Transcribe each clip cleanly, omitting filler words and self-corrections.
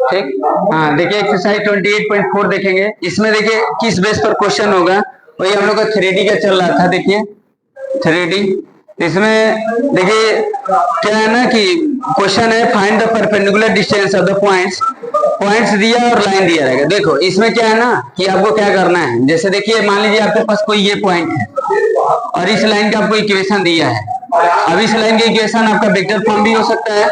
ठीक। हाँ देखिए एक्सरसाइज 28.4 देखेंगे। इसमें देखिए किस बेस पर क्वेश्चन होगा, वही हम लोग का 3D का चल रहा था। देखिए 3D, इसमें देखिए क्या है ना कि क्वेश्चन है find the perpendicular distance of the points. Points दिया और लाइन दिया रहेगा। देखो इसमें क्या है ना कि आपको क्या करना है, जैसे देखिए मान लीजिए आपके पास कोई ये पॉइंट है और इस लाइन का आपको इक्वेशन दिया है। अब इस लाइन का इक्वेशन आपका वेक्टर फॉर्म भी हो सकता है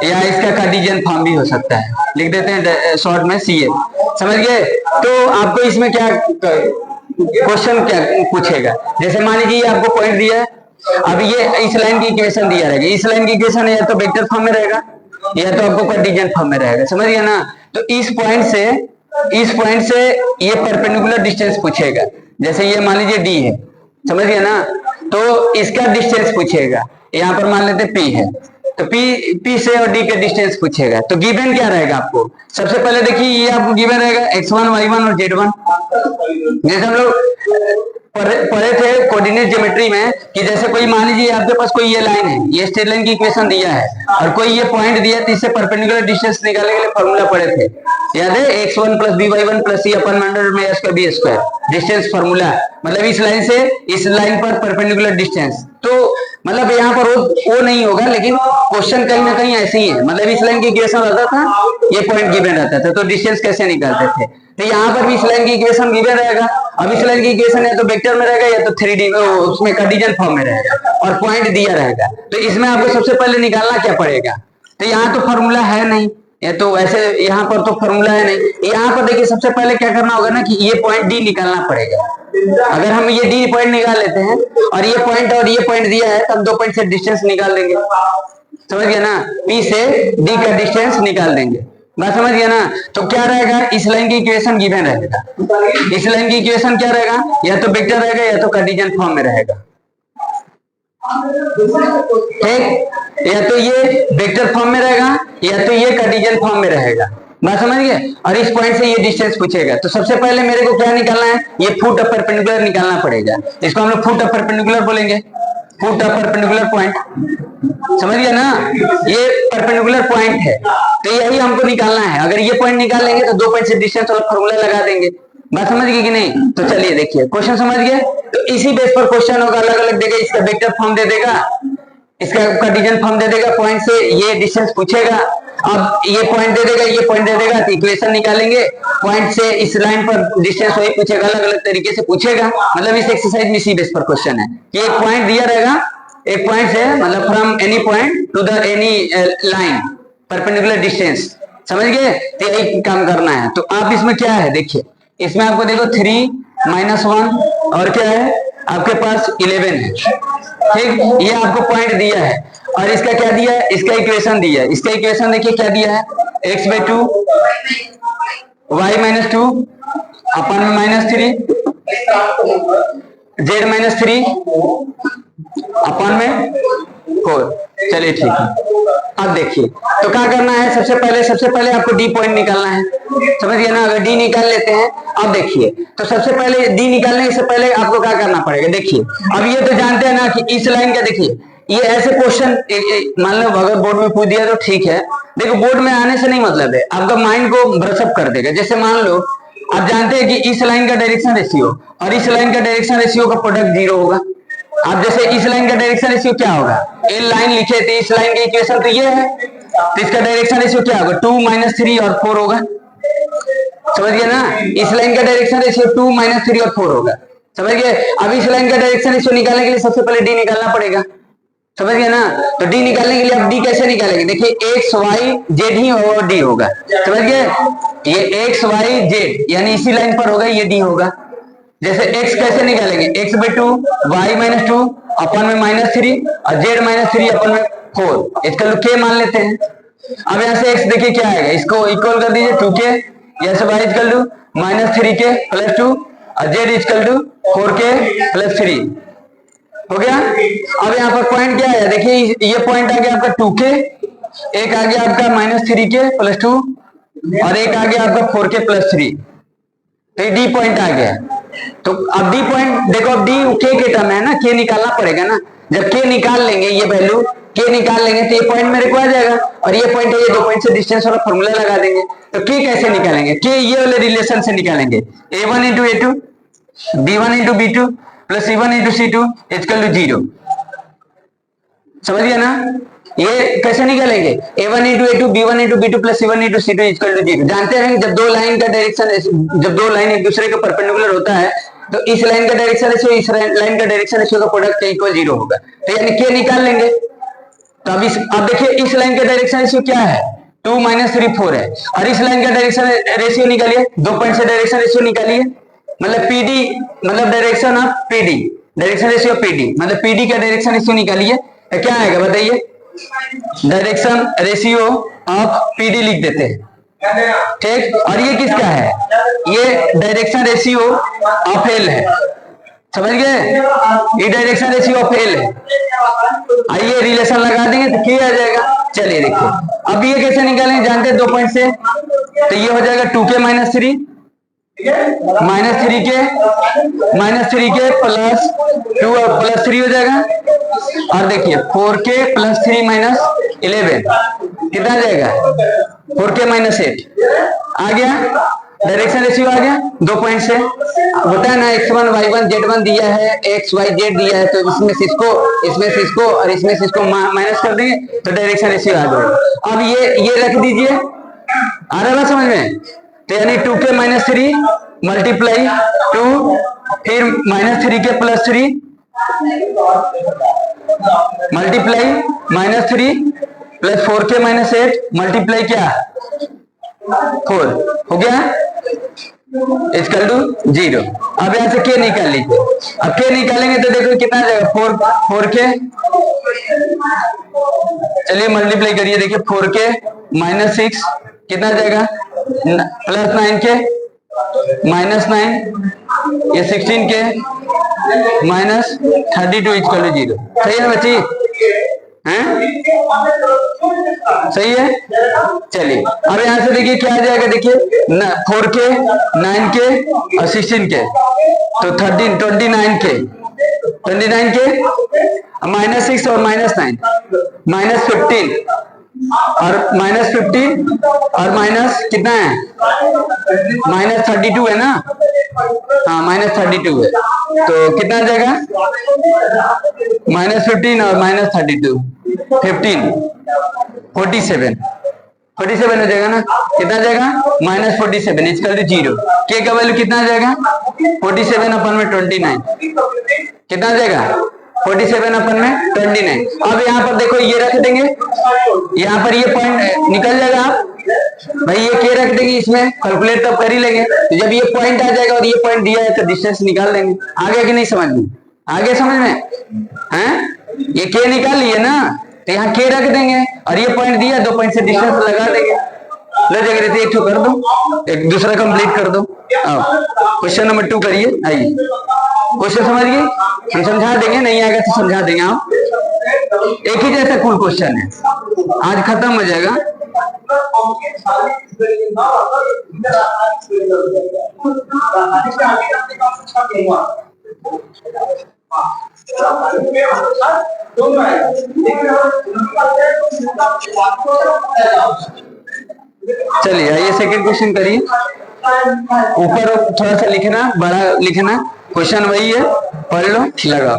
या इसका कार्टेशियन फॉर्म भी हो सकता है। लिख देते हैं शॉर्ट में CF, समझ गए। तो आपको इसमें क्या क्वेश्चन क्या पूछेगा, जैसे मान लीजिए आपको पॉइंट दिया है, अब ये इस लाइन की इक्वेशन दिया रहेगा। इस लाइन की इक्वेशन या तो वेक्टर फॉर्म में रहेगा या तो आपको कार्टेशियन फॉर्म में रहेगा, समझ गए ना। तो इस पॉइंट से ये परपेंडिकुलर डिस्टेंस पूछेगा। जैसे ये मान लीजिए D है, समझ गए ना, तो इसका डिस्टेंस पूछेगा। यहाँ पर मान लेते P है, तो P से और D का डिस्टेंस पूछेगा। तो गिवन क्या रहेगा आपको, सबसे पहले देखिए ये आपको गिवन रहेगा x1 y1 और z1। जैसे हम लोग पढ़े थे कोऑर्डिनेट ज्योमेट्री में कि जैसे कोई मान लीजिए आपके पास कोई ये लाइन है, ये स्ट्रेट लाइन की इक्वेशन दिया है और कोई ये पॉइंट दिया है, तो इससे परपेंडिकुलर डिस्टेंस निकालने के लिए फॉर्मूला पढ़े थे, याद है, x1 plus by1 plus c अपन अंडर में s का b स्क्वायर डिस्टेंस फॉर्मूला। मतलब इस लाइन से इस लाइन पर परपेंडिकुलर डिस्टेंस। तो मतलब यहाँ पर वो नहीं होगा, लेकिन क्वेश्चन कहीं ना कहीं ऐसे ही है। मतलब इस लाइन की इक्वेशन रहता था, ये पॉइंट गिवन रहता था, तो डिस्टेंस कैसे निकालते थे। तो यहाँ पर भी इस लाइन की इक्वेशन गिवन रहेगा। अब इस लाइन की इक्वेशन या तो वेक्टर में रहेगा या तो 3D उसमें कार्टेशियन फॉर्म में रहेगा और पॉइंट दिया रहेगा। तो इसमें आपको सबसे पहले निकालना क्या पड़ेगा, तो यहाँ तो फॉर्मूला है नहीं, ये तो ऐसे यहाँ पर तो फॉर्मूला है नहीं। यहाँ पर देखिए सबसे पहले क्या करना होगा ना कि ये पॉइंट D निकालना पड़ेगा। अगर हम ये D पॉइंट निकाल लेते हैं और ये पॉइंट दिया है, तब 2 पॉइंट से डिस्टेंस निकाल देंगे, समझ गया ना। P से D का डिस्टेंस निकाल देंगे, बात समझ गया ना। तो क्या रहेगा, इस लाइन की इक्वेशन गिवन रहेगा। इस लाइन की इक्वेशन क्या रहेगा, या तो वेक्टर रहेगा या तो कार्टेशियन फॉर्म में रहेगा, ठीक। या तो ये वेक्टर फॉर्म में रहेगा या तो ये कार्टेशियन फॉर्म में रहेगा, बात समझ गए। और इस पॉइंट से ये डिस्टेंस पूछेगा। तो सबसे पहले मेरे को क्या निकालना है, ये फुट ऑफ परपेंडिकुलर निकालना पड़ेगा। इसको हम लोग फुट ऑफ परपेंडिकुलर बोलेंगे, फुट ऑफ परपेंडिकुलर पॉइंट, समझ गया ना। ये परपेंडिकुलर पॉइंट है, तो यही हमको निकालना है। अगर ये पॉइंट निकाल लेंगे तो 2 पॉइंट से डिस्टेंस वाला फॉर्मूला लगा देंगे, बात समझ गए कि नहीं। तो चलिए देखिए क्वेश्चन समझ गए। तो इसी बेस पर क्वेश्चन होगा, अलग अलग देगा, इसका वेक्टर फॉर्म दे देगा, इसका कार्टेशियन फॉर्म दे देगा, पॉइंट से ये डिस्टेंस पूछेगा। अब ये पॉइंट दे देगा, ये पॉइंट दे देगा, तो इक्वेशन निकालेंगे। पॉइंट से इस लाइन पर डिस्टेंस वही पूछेगा, अलग अलग तरीके से पूछेगा। मतलब इस एक्सरसाइज में इसी बेस पर क्वेश्चन है कि एक पॉइंट दिया रहेगा, एक पॉइंट से मतलब from any point two the any line perpendicular distance, समझ गए। तो यही काम करना है। तो आप इसमें क्या है देखिए, इसमें आपको देखो 3 - 1 और क्या है आपके पास 11 है, ठीक। ये आपको पॉइंट दिया है और इसका क्या दिया है, इसका इक्वेशन दिया है। इसका इक्वेशन देखिए क्या दिया है, x/2 y-2 अपन में -3 z-3 अपन में 4। चलिए ठीक है। अब देखिए तो क्या करना है, सबसे पहले आपको D पॉइंट निकालना है, समझ गए ना। अगर D निकाल लेते हैं, अब देखिए तो सबसे पहले D निकालने से पहले आपको क्या करना पड़ेगा, देखिए अब ये तो जानते हैं ना कि इस लाइन का, देखिए ये ऐसे क्वेश्चन मान लो अगर बोर्ड में पूछ दिया तो ठीक है। देखो बोर्ड में आने से नहीं मतलब है, आपका माइंड को ब्रशअप कर देगा। जैसे मान लो आप जानते हैं कि इस लाइन का डायरेक्शन रेशियो और इस लाइन का डायरेक्शन रेशियो का प्रोडक्ट 0 होगा। अब जैसे इस लाइन का डायरेक्शन रेशियो क्या होगा, ए लाइन लिखे थे, इस लाइन की इक्वेशन तो ये है, तो इसका डायरेक्शन रेशियो क्या होगा, 2 - 3 और 4 होगा, समझ गए ना। इस लाइन का डायरेक्शन रेशियो 2 - 3 और 4 होगा, समझ गए। अब इस लाइन का डायरेक्शन रेशियो निकालने के लिए सबसे पहले D निकालना पड़ेगा, समझ गए ना। तो D निकालने के लिए अब D कैसे निकालेंगे, देखिए x y z ही और D होगा, समझ गए। ये x y z यानी इसी लाइन पर होगा, ये D होगा। जैसे x कैसे निकालेंगे, x/2 y-2 अपन में -3 और z-3 अपन में 4। इसका लोग k मान लेते हैं। अब यहाँ से x देखिए क्या आएगा, इसको इक्वल कर दीजिए 2k, यहाँ से y -3k + 2 और z 4k + 3 हो गया। अब यहाँ पर पॉइंट क्या है, देखिए ये पॉइंट आ गया आपका 2k, एक आ गया आपका -3k + 2 और एक आ गया आपका 4k + 3, तो D पॉइंट आ गया। तो अब D पॉइंट देखो, अब D K के टर्म है ना, K निकालना पड़ेगा ना। जब K निकाल लेंगे ये वैल्यू, के निकाल लेंगे तो ये पॉइंट मेरे को आ जाएगा, और ये पॉइंट है, ये 2 पॉइंट से डिस्टेंस वाला फॉर्मूला लगा देंगे। तो के कैसे निकालेंगे? के ये वाले रिलेशन से निकालेंगे, a1 into a2 b1 into b2 plus c1 into c2 equal to 0। समझ गया ना? ये कैसे निकालेंगे? a1 into a2 b1 into b2 plus c1 into c2 equal to 0। जानते हैं जब दो लाइन का डायरेक्शन, जब दो लाइन एक दूसरे के परपेंडिकुलर होता है तो इस लाइन का डायरेक्शन रेशियो इस लाइन का डायरेक्शन रेशियो का प्रोडक्ट इक्वल 0 होगा। तो यानी के निकाल लेंगे। तो अब देखिए इस लाइन का डायरेक्शन रेशियो क्या है? 2 - 3 4 है, और इस लाइन का डायरेक्शन रेशियो निकालिए, 2 पॉइंट से डायरेक्शन रेशियो निकालिए, मतलब पीडी मतलब direction of PD, direction ratio PD मतलब पीडी का डायरेक्शन रेशियो निकालिए। तो क्या आएगा बताइए? डायरेक्शन रेशियो ऑफ पीडी लिख देते हैं, ठीक। और ये किसका है? ये डायरेक्शन रेशियो ऑफ एल है, समझ गए? ये डायरेक्शन रेशियो ऑफ एल है। आइए रिलेशन लगा देंगे तो क्या आ जाएगा। चलिए देखिए अब ये कैसे निकालेंगे, जानते हैं 2 पॉइंट से। तो ये हो जाएगा 2k - 3 -3 के प्लस 2 और प्लस 3 हो जाएगा। और देखिए 4k + 3 - 11 कितना आ जाएगा? 4k - 8 आ गया, डायरेक्शन रेशियो आ गया 2 पॉइंट से। होता है ना x1 y1 z1 दिया है, x y z दिया है, तो इसमें से इसको और इसमें से इसको माइनस कर देंगे तो डायरेक्शन रेशियो आ जाएगा। अब ये रख दीजिए, आ रहा है समझ में? तो यानी 2k - 3 मल्टीप्लाई 2 फिर -3 के plus 3 multiply -3 plus 4k - 8 multiply क्या 4 हो गया इक्वल टू 0। अब यहां से के निकाल लीजिए। अब के निकालेंगे तो देखो कितना आ जाएगा 4k, चलिए मल्टीप्लाई करिए, देखिए 4k - 6 कितना आ जाएगा प्लस 9k -9 ये 16k -32 इक्वल टू 0। सही है बच्ची? हैं? सही है। चलिए अब यहां से देखिए क्या आ जाएगा, देखिए 4k 9k और 16k तो 29k -6 और -9 -15 और -15 और माइनस कितना है -32 है ना? हाँ -32 है, तो कितना आ जाएगा -15 और -32 15 47 हो जाएगा ना? कितना आ जाएगा -47 इक्वल टू 0। के का वैल्यू कितना आ जाएगा 47 अपन में 29 कितना आ जाएगा 47 अपन में 29। अब यहाँ पर देखो ये रख देंगे, यहाँ पर ये पॉइंट निकल जाएगा। आप भाई ये के रख देंगे, इसमें कैलकुलेट तब कर ही लेंगे। तो जब ये पॉइंट आ जाएगा और ये पॉइंट दिया है तो डिस्टेंस निकाल देंगे। आगे कि नहीं समझ में? आगे समझ में हैं? ये के निकाल लिए ना, तो यहाँ के रख देंगे और ये पॉइंट दिया 2 पॉइंट से डिस्टेंस लगा देंगे। ले जाकर एक कर दो, एक दूसरा कंप्लीट कर दो। क्वेश्चन नंबर 2 करिए। आइए क्वेश्चन समझ गए? हम समझा देंगे, नहीं आएगा तो समझा देंगे। आप एक ही जैसा कुल क्वेश्चन है, आज खत्म हो जाएगा। चलिए आइए सेकंड क्वेश्चन करिए। ऊपर थोड़ा सा लिखना, बड़ा लिखना, क्वेश्चन वही है, पढ़ लो, लगाओ।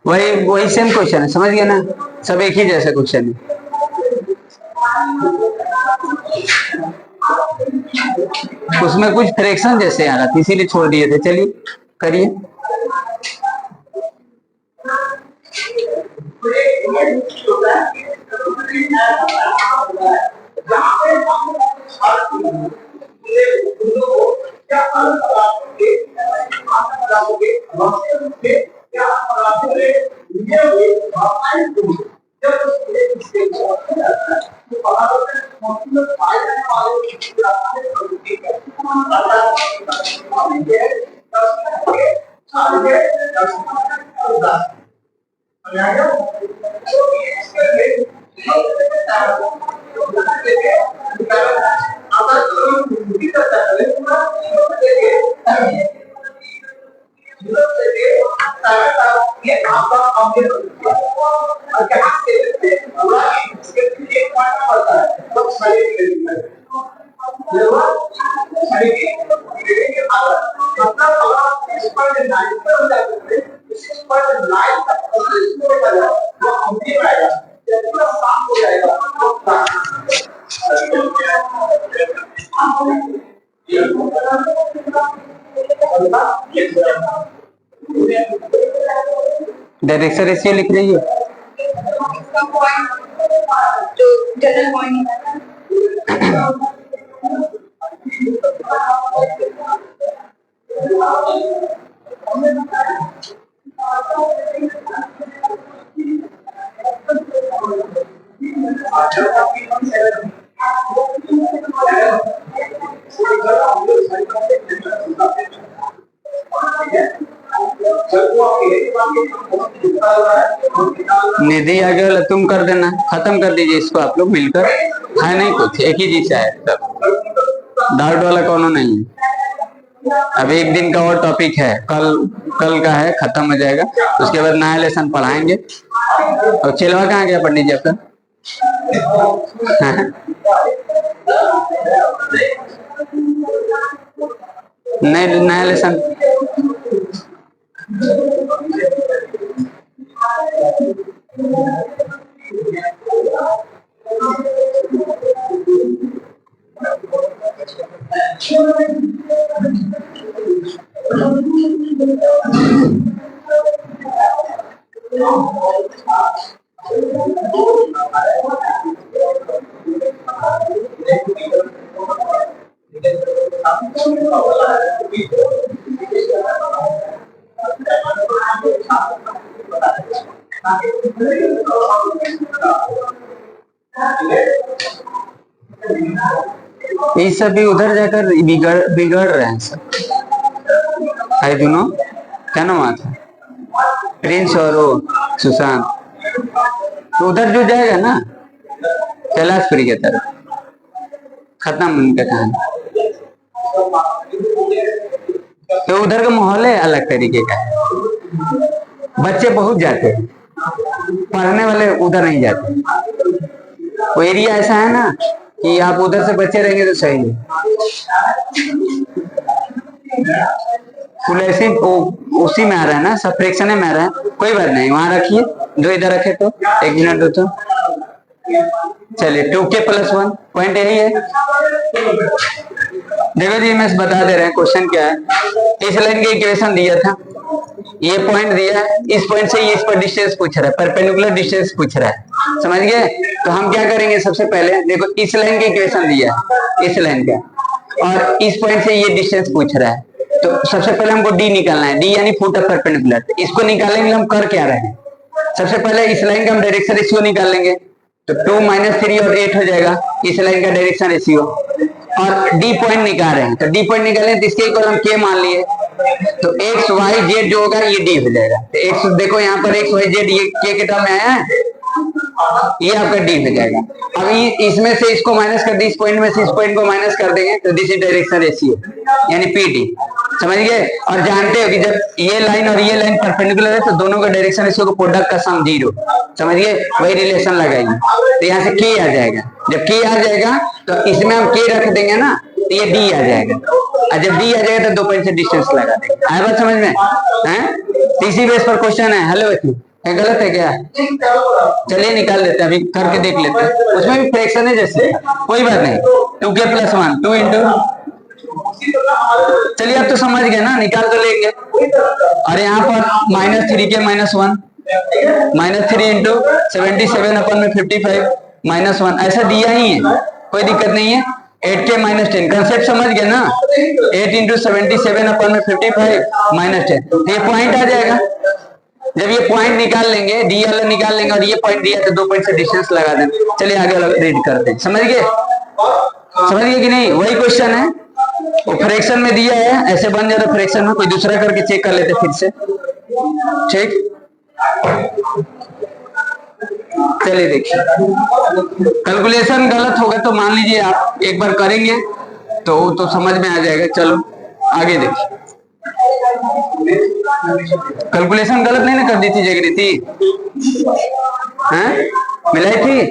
वही सेम क्वेश्चन है, समझ गया ना? सब एक ही जैसा क्वेश्चन है। उसमें कुछ फ्रैक्शन जैसे आ रहा था इसीलिए छोड़ दिए थे। चलिए करिए। डायरेक्शन रेशियो लिख रही हो? निधि आगे वाला तुम कर देना, खत्म कर दीजिए इसको आप लोग मिलकर। है नहीं कुछ, एक ही चीज है सब, डाउट वाला कोनो नहीं है। अब एक दिन का और टॉपिक है, कल का है, खत्म हो जाएगा। उसके बाद नया लेसन पढ़ाएंगे। और चिलवा कहाँ गया पंडित जी आपका? नहीं, नया लेसन ये सब भी उधर जाकर बिगड़ रहे हैं सब। आई दोनों क्या नाम आता है, प्रिंस और वो सुशांत, तो उधर जो जाएगा ना कैलाशपुरी की तरफ, खत्म उनका कहानी। तो उधर का माहौल है अलग तरीके का है, बच्चे बहुत जाते हैं, पढ़ने वाले उधर नहीं जाते। वो एरिया ऐसा है ना कि आप उधर से बच्चे रहेंगे तो सही है। ऐसे उसी में आ रहा है ना, सब फ्रैक्शन में आ रहा है, कोई बात नहीं, वहां रखिए। जो इधर रखे तो एक मिनट दो तो चलिए। 2k+1 पॉइंट यही है। देखो जी, मैं बता दे रहे हैं क्वेश्चन क्या है। इस लाइन के इक्वेशन दिया था, ये पॉइंट दिया है, इस पॉइंट से ये इस पर डिस्टेंस पूछ रहा है, परपेंडिकुलर डिस्टेंस पूछ रहा है, समझ गए? तो हम क्या करेंगे, सबसे पहले देखो इस लाइन के इक्वेशन दिया है, इस लाइन का, और इस पॉइंट से ये डिस्टेंस पूछ रहा है। तो सबसे पहले हमको डी निकालना है, डी यानी फुट ऑफ परपेंडिकुलर। इसको निकालेंगे, हम कर क्या रहे हैं, सबसे पहले इस लाइन का हम डायरेक्शन रेशियो निकाल लेंगे। तो 2 - 3 और 8 हो जाएगा इस लाइन का डायरेक्शन रेशियो। और डी पॉइंट निकाल रहे हैं, तो डी पॉइंट निकालें तो इसके इक्वल हम के मान लिए, तो एक्स वाई जेड जो होगा ये डी हो जाएगा। तो एक्स देखो यहाँ पर एक्स वाई जेड ये के टर्म में आया है, ये आपका डी हो जाएगा। अब इसमें से इसको माइनस कर दी, इस पॉइंट में से इस पॉइंट को माइनस कर देंगे, तो दिस इज डायरेक्शन रेशियो यानी पीडी, समझ गए? और जानते हो कि जब ये लाइन और ये लाइन परपेंडिकुलर है तो दोनों का डायरेक्शन रेशियो को प्रोडक्ट का सम 0, समझ गए? वही रिलेशन लगाएंगे, तो यहाँ से के आ जाएगा। जब के आ जाएगा तो इसमें हम के रख देंगे ना, तो ये डी आ जाएगा, और जब डी आ जाएगा तो 2 पॉइंट से डिस्टेंस लगा देंगे। आया बात समझ में? इसी बेस पर क्वेश्चन है। हेलो बच्चों, क्या गलत है क्या? चलिए निकाल देते हैं, अभी करके देख लेते हैं। उसमें भी फ्रैक्शन है जैसे, कोई बात नहीं। 2k+1 2 इंटू, चलिए अब तो समझ गए ना, निकाल तो लेंगे। और यहाँ पर -3k - 1 -3 इंटू 77/55 -1 ऐसा दिया ही है, कोई दिक्कत नहीं है। 8k - 10 कंसेप्ट समझ गए ना, 8 इंटू 77/55 -10, तो ये पॉइंट आ जाएगा। जब ये पॉइंट निकाल लेंगे, डी वाला निकाल लेंगे, और ये पॉइंट दिया तो 2 पॉइंट से डिस्टेंस लगा देंगे। चलिए आगे रीड करते हैं, समझ गए? समझ गए कि नहीं? वही क्वेश्चन है, वो फ्रैक्शन में दिया है, ऐसे बन जाता फ्रैक्शन में, कोई दूसरा करके चेक कर लेते फिर से। ठीक, चलिए देखिए, कैलकुलेशन गलत होगा तो मान लीजिए आप एक बार करेंगे तो समझ में आ जाएगा। चलो आगे देखिए, कैलकुलेशन गलत नहीं ना कर दी थी जागृति? हैं, मिलाई थी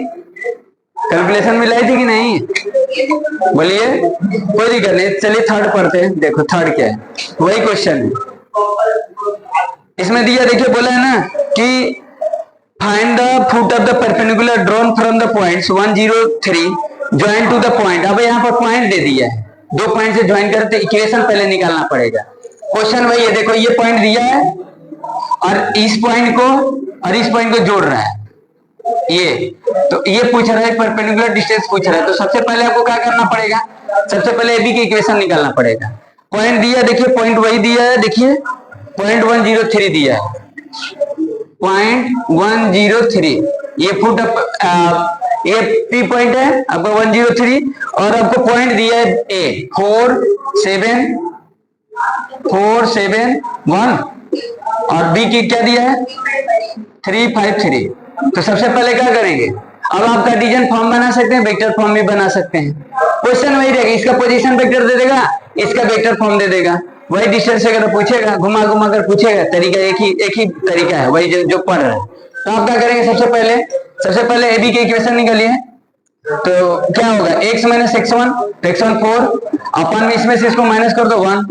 कैलकुलेशन, मिलाई थी कि नहीं? बोलिए, कोई दिक्कत नहीं। चलिए थर्ड पढ़ते हैं। देखो थर्ड क्या है, वही क्वेश्चन है इसमें दिया। देखिए बोला है ना कि find the foot of the perpendicular drawn from the points 1 0 3 join to the point. अब यहाँ पर पॉइंट दे दिया है, 2 पॉइंट से ज्वाइन करते इक्वेशन पहले निकालना पड़ेगा। क्वेश्चन वही है, देखो ये पॉइंट दिया है और इस पॉइंट को और इस पॉइंट को जोड़ रहा है, ये तो ये पूछ रहा है परपेंडिकुलर डिस्टेंस पूछ रहा है। तो सबसे पहले आपको क्या करना पड़ेगा, सबसे पहले एबी की इक्वेशन निकालना पड़ेगा। पॉइंट दिया, देखिए पॉइंट वही दिया है, देखिए पॉइंट 103 दिया है, पॉइंट 103, ये फुट ये पी पॉइंट है आपका 103, और आपको पॉइंट दिया है ए 471 और बी की क्या दिया है 353। तो सबसे पहले क्या करेंगे, अब आप कार्टेशियन फॉर्म बना सकते हैं, वेक्टर फॉर्म भी बना सकते हैं। क्वेश्चन वही रहेगा, इसका पोजीशन वेक्टर दे देगा, इसका वेक्टर फॉर्म दे देगा, वही डिस्टेंस अगर पूछेगा, घुमा घुमा कर पूछेगा, तरीका एक ही तरीका है, वही जो पढ़ रहा है। तो आप क्या करेंगे, सबसे पहले एबी की इक्वेशन निकालिए। तो क्या होगा, x माइनस x1 4 अपन में इसमें से इसको माइनस कर दो 1,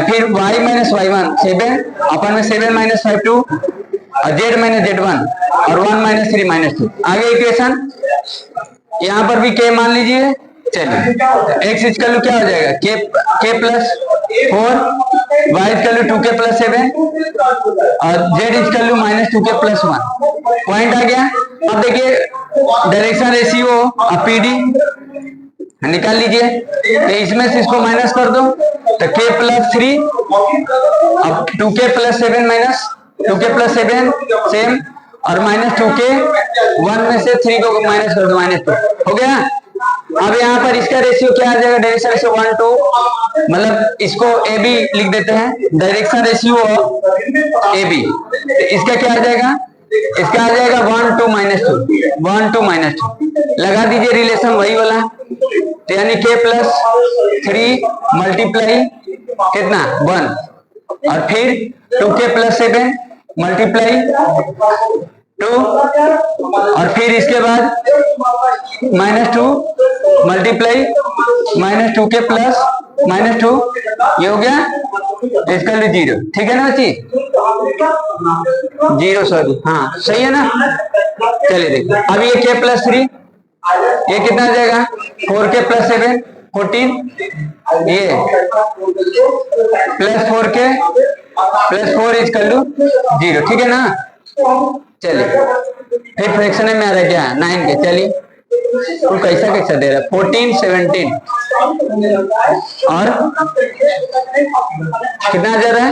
फिर y माइनस y1 7 अपन में 7 माइनस 5 2 और z माइनस z1 और 1 माइनस 3 माइनस 2। आगे इक्वेशन यहाँ पर भी k मान लीजिए। चलिए x इक्वल टू क्या हो जाएगा, k plus 4, y equal to 2k plus 7 और z equal to minus 2k plus 1। Point आ गया। अब देखिए डायरेक्शन रेशियो पीडी निकाल लीजिए, तो इसमें से इसको माइनस कर दो तो k प्लस 3, अब 2k plus 7 minus 2k plus 7 same और माइनस 2k 1 में से 3 को माइनस कर दो -2 हो गया। अब यहाँ पर इसका रेशियो क्या आ जाएगा, डायरेक्शन रेशियो 1 2, मतलब इसको ए बी लिख देते हैं, डायरेक्शन रेशियो ए बी। इसका क्या आ जाएगा, इसका आ जाएगा 1 2 -2 लगा दीजिए रिलेशन वही वाला, तो यानी k प्लस 3 मल्टीप्लाई कितना 1 और फिर 2k प्लस 7 मल्टीप्लाई 2 और फिर इसके बाद -2 मल्टीप्लाई -2k प्लस -2, ये हो गया, इसका 0। ठीक है ना बच्ची, 0 सॉरी, हाँ सही है ना। चलिए देखिए, अब ये k प्लस 3 ये कितना आ जाएगा, 4k प्लस 7 14, ये plus 4k plus 4 equal to 0। ठीक है ना। चलिए फिर फ्रैक्शन में आ रहा है क्या, 9k। चलिए तो कैसा दे रहा है, 14 17 और कितना आ जा रहा है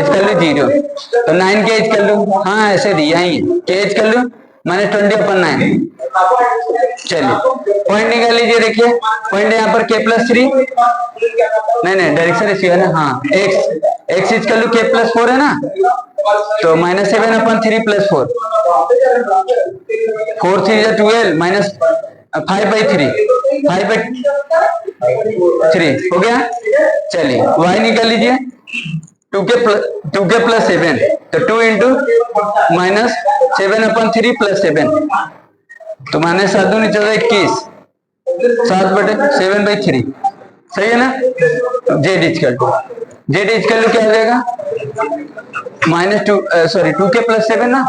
इक्वल टू 0, तो 9k इक्वल टू, हाँ ऐसे दिया ही है, k इक्वल टू -20/9। चलिए पॉइंट निकाल लीजिए, देखिए पॉइंट यहाँ पर k प्लस 3, नहीं डायरेक्शन रेशियो है ना, हाँ x equal to k plus 4 है ना, तो -7/3 प्लस 4 4 3 12 माइनस 5/3 हो गया। चलिए y निकाल लीजिए, 2k प्लस 7 तो 2 इंटू -7/3 प्लस 7 तो -7 दूनी 14 21 7/7/3 सही है ना। z इक्वल टू क्या हो जाएगा, -2k प्लस 7 ना,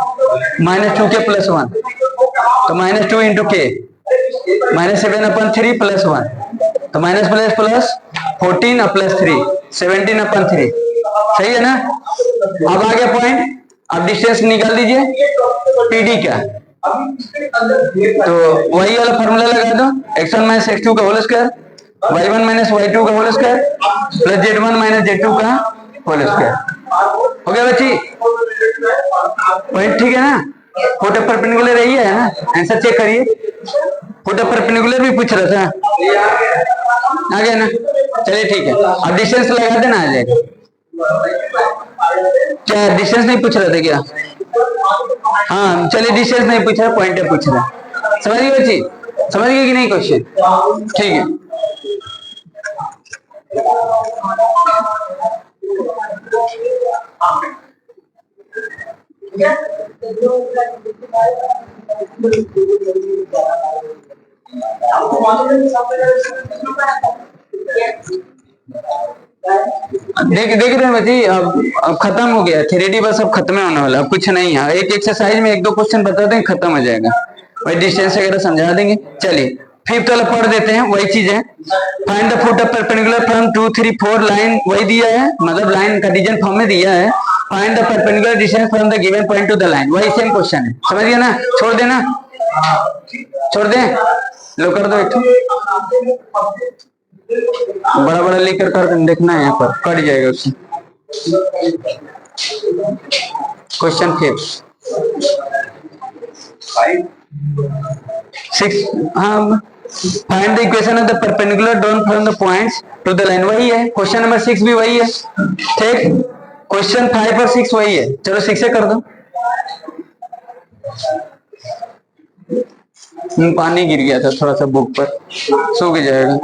-2k प्लस 1 तो -2 इंटू k -7/3 प्लस 1 तो माइनस प्लस 14 प्लस 3 17/3 सही है ना। अब आ गया पॉइंट, अब डिस्टेंस निकाल दीजिए पीडी का, तो वही वाला फॉर्मूला लगा दो, x1 माइनस x2 का whole square, y1 minus y2 का whole square plus z1 minus z2 का होल स्क्वायर। हो गया बच्ची, पॉइंट ठीक है ना। फोटो परपेंडिकुलर यही है ना, आंसर चेक करिए। फोटो परपेंडिकुलर भी पूछ रहा था, आ गया ना, चलिए ठीक है। अब डिस्टेंस लगा देना, आ जाएगा। क्या डिस्टेंस नहीं पूछ रहे थे क्या? हाँ चलिए, डिस्टेंस नहीं पूछ रहा, पॉइंटर पूछ रहा। समझ गए बच्ची, समझ गए कि नहीं क्वेश्चन? ठीक है। देख रहे हैं बच्ची, अब खत्म हो गया थ्री बस, अब खत्म होने वाला, अब कुछ नहीं है। एक एक्सरसाइज में एक दो क्वेश्चन बता देंगे, खत्म हो जाएगा। वही डिस्टेंस वगैरह समझा देंगे। चलिए फिफ्थ वाला पढ़ देते हैं, वही चीज है। Find the foot of perpendicular from 2 3 4 line, वही दिया है, मतलब लाइन का डिवीजन फॉर्म में दिया है। Find the perpendicular distance from the given point two the line, वही सेम क्वेश्चन है। समझ गया ना? छोड़ देना, छोड़ दे, लो कर दो। एक बड़ा बड़ा लेकर कर देखना है, यहाँ पर कट जाएगा उससे। क्वेश्चन 5 6, हाँ, find the equation of the perpendicular drawn from the points to the line, वही है। क्वेश्चन नंबर 6 भी वही है, ठीक। क्वेश्चन 5 और 6 वही है। चलो 6 से कर दो। पानी गिर गया था थोड़ा सा बुक पर, सूख जाएगा।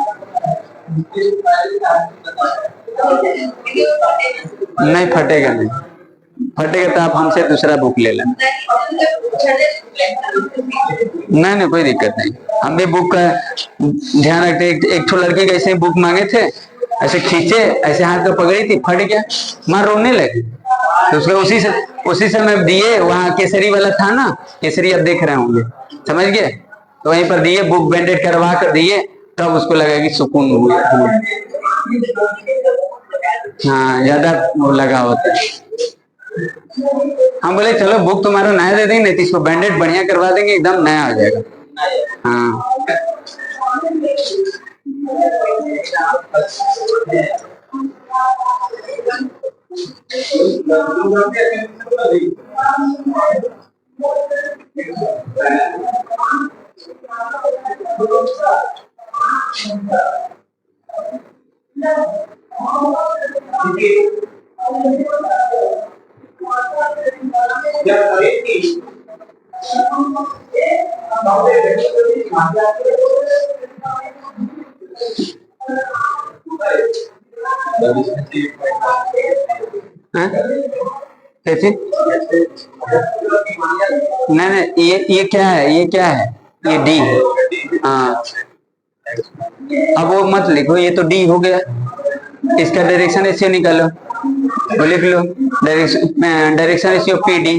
नहीं फटेगा, नहीं फटेगा तो आप हमसे दूसरा बुक ले लेना। नहीं कोई दिक्कत नहीं, हम भी बुक का ध्यान रखते। एक तो लड़की का ऐसे बुक मांगे थे, ऐसे खींचे, ऐसे हाथ में पकड़ी थी, फट गया, मां रोने लगी। तो उसको उसी समय दिए, वहां केसरी वाला था ना, केसरी आप देख रहे होंगे, समझ गए? तो वहीं पर दिए, बुक बैंडेड करवा कर दिए, तब उसको लगा कि सुकून हुआ। हाँ ज्यादा वो लगा होता है। हम बोले चलो बुक तुम्हारा नया दे देंगे, नहीं तो इसको बैंडेड बढ़िया करवा देंगे, एकदम नया आ जाएगा। हाँ कैसे? नहीं ये क्या है, ये क्या है? ये डी। हाँ अब वो मत लिखो, ये तो डी हो गया। इसका डायरेक्शन रेशियो निकालो, वो लिख लो, डायरेक्शन रेशियो पी डी।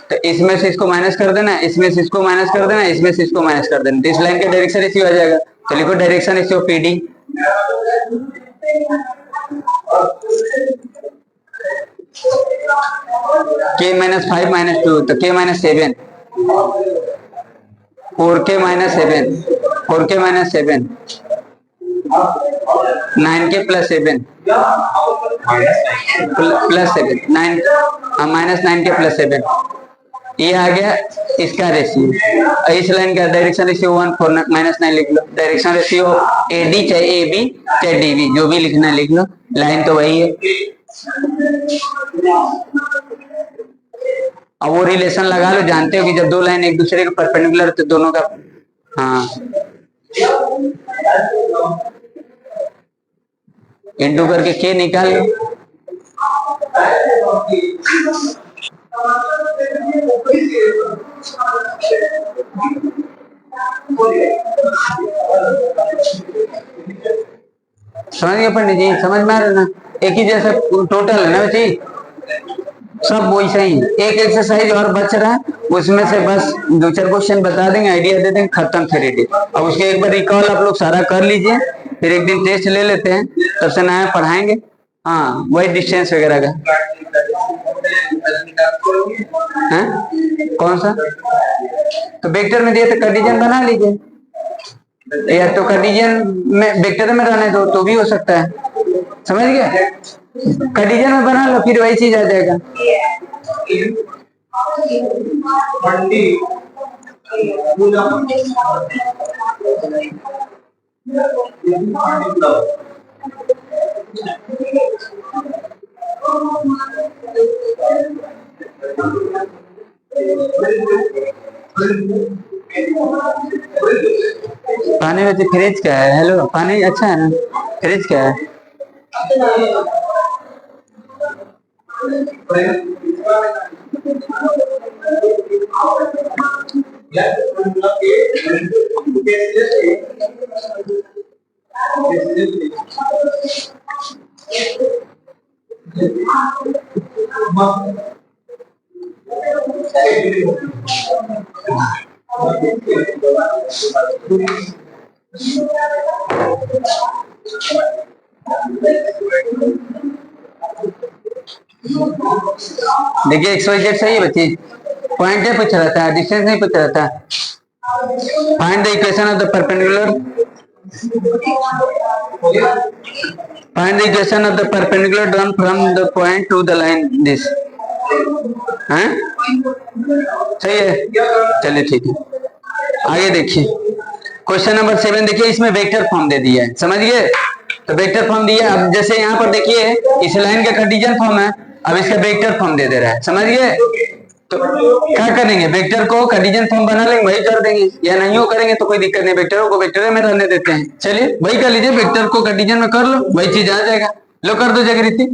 तो इसमें से इसको माइनस कर देना, इसमें से इसको माइनस कर देना, इसमें से इसको माइनस कर देना, तो इस लाइन का डायरेक्शन रेशियो आ जाएगा। तो लिखो direction ratio P D. k minus 5 minus 2, तो k minus 7, 4k minus 7, 4k minus 7, 9k plus 7, plus 7, 9 minus 9k plus 7, ये आ गया इसका रेशियो। इस लाइन का डायरेक्शन रेशियो 1 4 माइनस 9 लिख लो। डायरेक्शन रेशियो ए डी चाहे ए बी चाहे डी बी, जो भी लिखना लिख लो, लाइन तो वही है। अब वो रिलेशन लगा लो, जानते हो कि जब दो लाइन एक दूसरे के परपेंडिकुलर तो दोनों का, हाँ, इंटू करके के निकाल लो। समझ गए पंडित जी? समझ में आ रहा ना? एक ही जैसा टोटल है ना बच्ची, सब वैसा ही। एक एक्सरसाइज और बच रहा है, उसमें से बस 2-4 क्वेश्चन बता देंगे, आइडिया दे देंगे, खत्म थ्योरी। अब उसके एक बार रिकॉल आप लोग सारा कर लीजिए, फिर एक दिन टेस्ट ले लेते हैं, तब से नया पढ़ाएंगे। हाँ वही डिस्टेंस वगैरह का है। कौन सा? तो वेक्टर में दिया तो कार्टेशियन बना लीजिए, या तो कार्टेशियन में वेक्टर में रहने दो तो भी हो सकता है। समझ गए? कार्टेशियन में बना लो, फिर वही चीज आ जाएगा। पानी वैसे फ्रिज का है। हेलो, पानी अच्छा है ना? फ्रिज का है। देखिए XYZ सही है बच्ची, पॉइंट है पूछ रहा था, डिस्टेंस नहीं पूछ रहा था। Find the equation of the perpendicular, find the equation of the perpendicular drawn from the point two the line this. हैं? सही है, चलिए ठीक है। आगे देखिए क्वेश्चन नंबर 7। देखिए इसमें वेक्टर फॉर्म दे दिया है, समझ गए? तो वेक्टर फॉर्म दिया। अब जैसे यहाँ पर देखिए इस लाइन का कार्टेशियन फॉर्म है, अब इसका वेक्टर फॉर्म दे दे रहा है, समझ गए? तो क्या करेंगे, वेक्टर को कार्टेशियन फॉर्म बना लेंगे, वही कर देंगे, या नहीं हो करेंगे तो कोई दिक्कत नहीं, वेक्टर को वेक्टर में रहने देते हैं। चलिए वही कर लीजिए, वेक्टर को कार्टेशियन में कर लो, वही चीज आ जाएगा। लो कर दो जागृति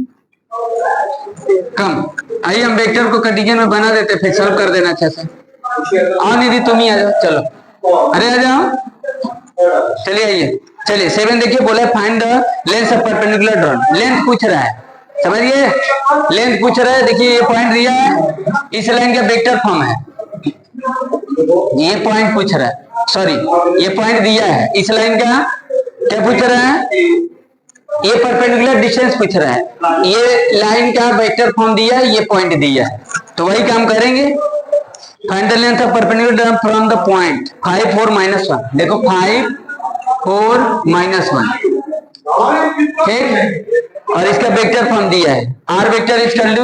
कम। आइए हम वेक्टर को कार्टेशियन में बना देते, फिर सॉल्व कर देना अच्छे से। आओ निधि तुम ही आ जाओ, चलो अरे आ जाओ, चलिए आइए। चलिए 7 देखिए, बोले find the length of perpendicular drawn. Length पूछ रहा है, समझिए, लेंथ पूछ रहा है। देखिए ये पॉइंट दिया है, इस लाइन का वेक्टर फॉर्म है, ये पॉइंट पूछ रहा है, सॉरी ये पॉइंट दिया है, इस लाइन का क्या पूछ रहा है, ये परपेंडिकुलर डिस्टेंस पूछ रहा है, ये लाइन का वेक्टर फॉर्म दिया है, ये पॉइंट दिया है, तो वही काम करेंगे। Find the length of perpendicular from the point 5 4 -1। देखो 5 4 -1, ठीक, और इसका वेक्टर फॉर्म दिया है, r vector is equal to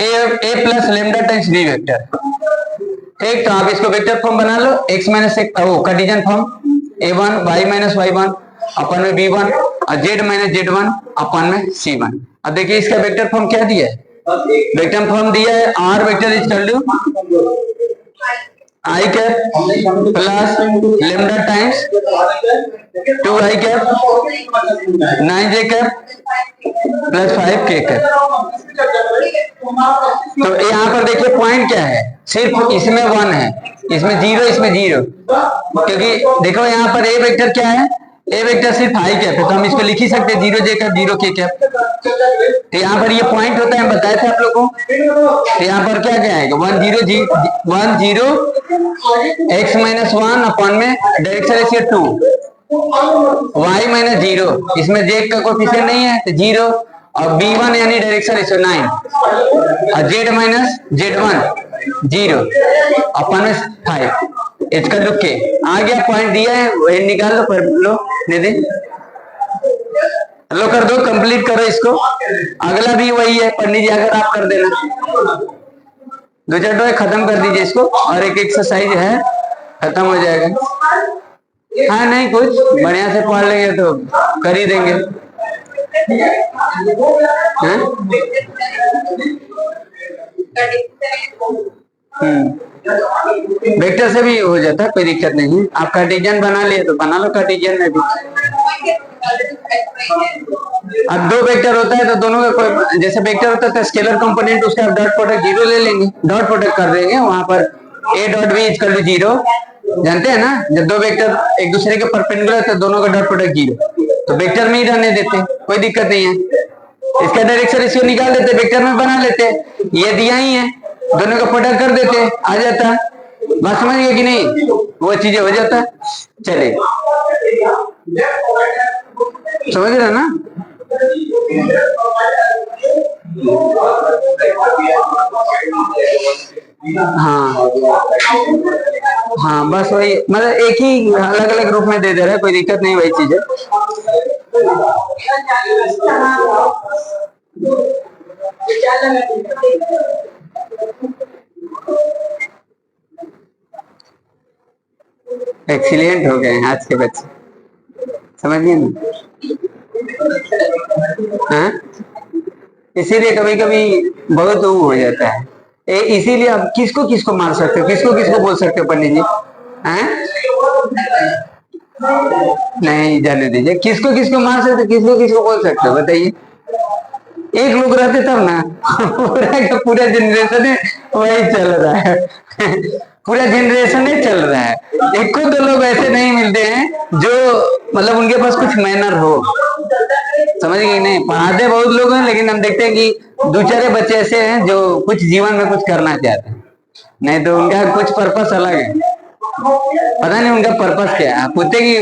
a plus lambda times b vector, ठीक। तो आप इसको वेक्टर फॉर्म बना लो, x minus cartesian form a1 y minus y1 upon में b1 और z माइनस z1 अपन में c1। अब देखिए इसका वेक्टर फॉर्म क्या दिया है, वेक्टर फॉर्म दिया है r vector is equal to i cap plus lambda times 2i cap 9j cap plus 5k cap. तो यहाँ पर देखिए पॉइंट क्या है, सिर्फ इसमें 1 है, इसमें 0, इसमें 0, क्योंकि देखो यहाँ पर ए वेक्टर क्या है, ए वेक्टर सिर्फ i कैप है, तो हम इसको लिख ही सकते हैं 0j कैप 0k कैप। तो यहाँ पर ये पॉइंट होता है, बताए थे आप लोगों को। तो यहाँ पर क्या क्या आएगा, 1 0 x माइनस 1 अपन में डायरेक्शन रेशियो 2 y माइनस 0, इसमें j का कोएफिशिएंट नहीं है तो 0, और b1 यानी डायरेक्शन रेशियो 9, और z माइनस z1 0 अपन में 5, इसका जो के आ गया, पॉइंट दिया है वही निकाल लो, पर लो निधि लो कर दो, कंप्लीट करो इसको। अगला भी वही है, पंडित जी अगर आप कर देना, 2-4 खत्म कर दीजिए इसको, और एक एक्सरसाइज है खत्म हो जाएगा। हाँ नहीं कुछ बढ़िया से पढ़ लेंगे तो कर ही देंगे। वेक्टर से भी हो जाता है, कोई दिक्कत नहीं है। आप कार्टेशियन बना लिए तो बना लो कार्टेशियन में भी। अब 2 वेक्टर होता है तो दोनों का कोई, जैसे वेक्टर होता है तो स्केलर कंपोनेंट उसका डॉट प्रोडक्ट 0 ले लेंगे, डॉट प्रोडक्ट कर देंगे, वहां पर a dot b equal to 0, जानते हैं ना, जब 2 वेक्टर एक दूसरे के परपेंडिकुलर तो दोनों का डॉट प्रोडक्ट 0, तो वेक्टर में ही रहने देते, कोई दिक्कत नहीं है। इसका डायरेक्शन रेशियो निकाल देते, वेक्टर में बना लेते, ये दिया ही है, दोनों का प्रोडक्ट कर देते, आ जाता। बात समझ गए कि नहीं, वो चीजें हो जाता। चलिए समझ रहे ना? हाँ हाँ बस वही, मतलब एक ही अलग अलग रूप में दे दे रहा है, कोई दिक्कत नहीं, वही चीज है। एक्सीलेंट हो गए आज के बच्चे। समझिए ना। हाँ? इसीलिए कभी कभी बहुत वो हो जाता है। इसीलिए आप किसको किसको मार सकते हो, किसको किसको बोल सकते हो पंडित जी? हैं? नहीं जाने दीजिए, किसको किसको मार सकते हो, किसको किसको बोल सकते हो बताइए। एक लोग रहते तब ना। पूरा का पूरा जनरेशन है वही चल रहा है। पूरा जनरेशन ही चल रहा है। एक को दो लोग ऐसे नहीं मिलते हैं जो मतलब उनके पास कुछ मैनर हो। समझ गए नहीं? पढ़ाते बहुत लोग हैं, लेकिन हम देखते हैं कि दो चार बच्चे ऐसे हैं जो कुछ जीवन में कुछ करना चाहते हैं, नहीं तो उनका कुछ पर्पस अलग है। पता नहीं उनका पर्पस क्या है। पूछते कि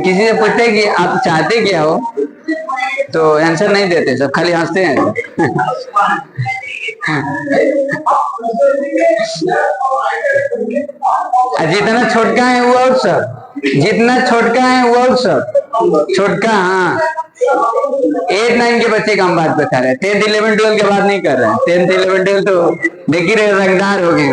किसी से पूछते कि आप चाहते क्या हो, तो आंसर नहीं देते, सब खाली हंसते हैं। जितना छोटका है वो और सब, जितना छोटका है वो और सब छोटका। हाँ, 8 9 के बच्चे का हम बात बता रहे हैं, 10th 11 12 के बात नहीं कर रहे हैं। 10th 11 12 तो देख ही रहे, रंगदार हो गए।